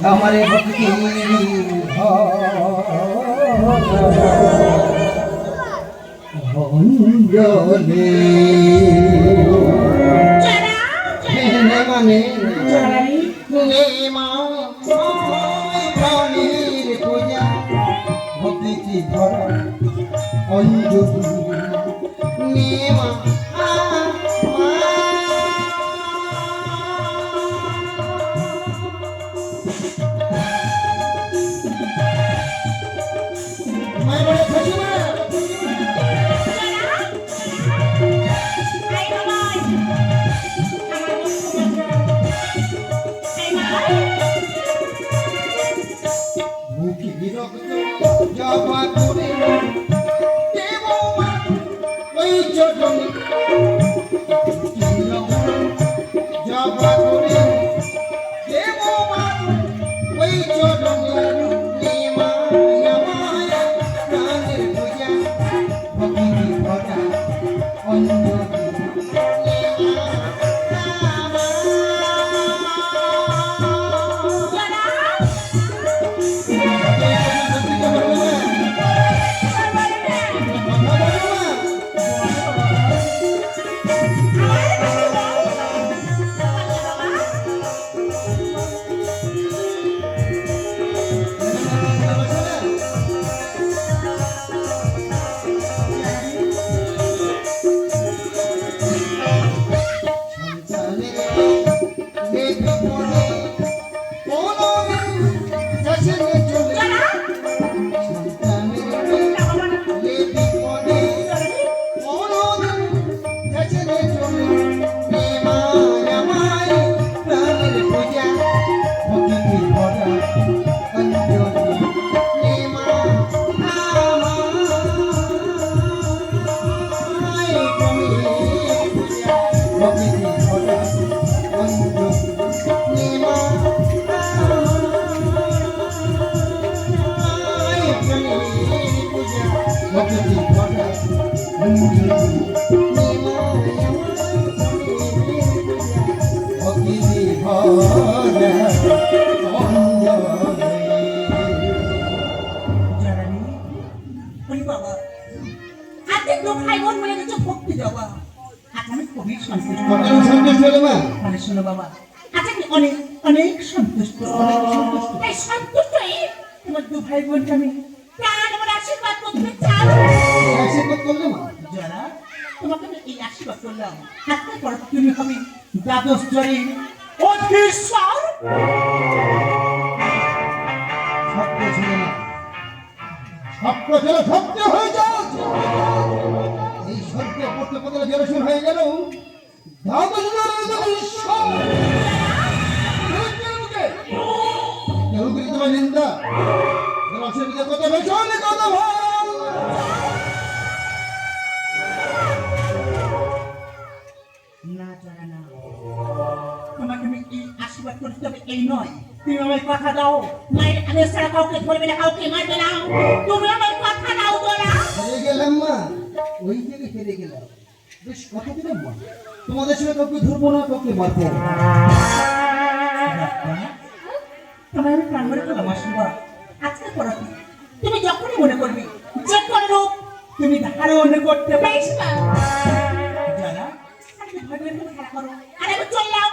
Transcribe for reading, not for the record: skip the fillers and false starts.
আমারে ভক্তি ভঞ্জনে মানে প্রাণীর পূজা ভক্তি ধরা অঞ্জলি নেমা জবা করে দেব ওই চটনি জবা করে দেব ওই চটনি মায়া প্রাণের পূজা ভক্তি ভরা অঞ্জলি অনেক সন্তুষ্ট তোমার দু ভাই বোনকে আমি আশীর্বাদ করতে চাই। আশীর্বাদ করলে মা যারা তোমাকে আমি এই আশীর্বাদ করলাম হাতে পর তুমি হবে দ্বাদশ স্তরে অধীশ্বর। সত্য ছিল না সত্য ছিল সত্য হয়ে যাও এই সত্য পড়তে পড়তে জেরসন হয়ে গেল দ্বাদশ স্তরে ঈশ্বর তোমার নিন্দা কথা ভেসনে কথা ভাই না জানা না তোমাকে আমি এই আশীর্বাদ করতে হবে এই নয় তুমি আমার কথা দাও মায়ের আদেশ ছাড়া কাউকে ধরবে না কাউকে মারবে না তুমি আমার কথা দাও তোরা হেরে গেলাম মা ওই থেকে হেরে গেলাম বেশ কথা দিলাম মা তোমাদের সঙ্গে কাউকে ধরবো না কাউকে মারবো তোমার আমি প্রাণ ভরে করলাম আশীর্বাদ আজকে পড়া তুমি যখনই মনে করবে যে কোনো রূপ তুমি ধারণ করতে পারবে যারা আজকে ভগবানের খেলা করো আর আমি চললাম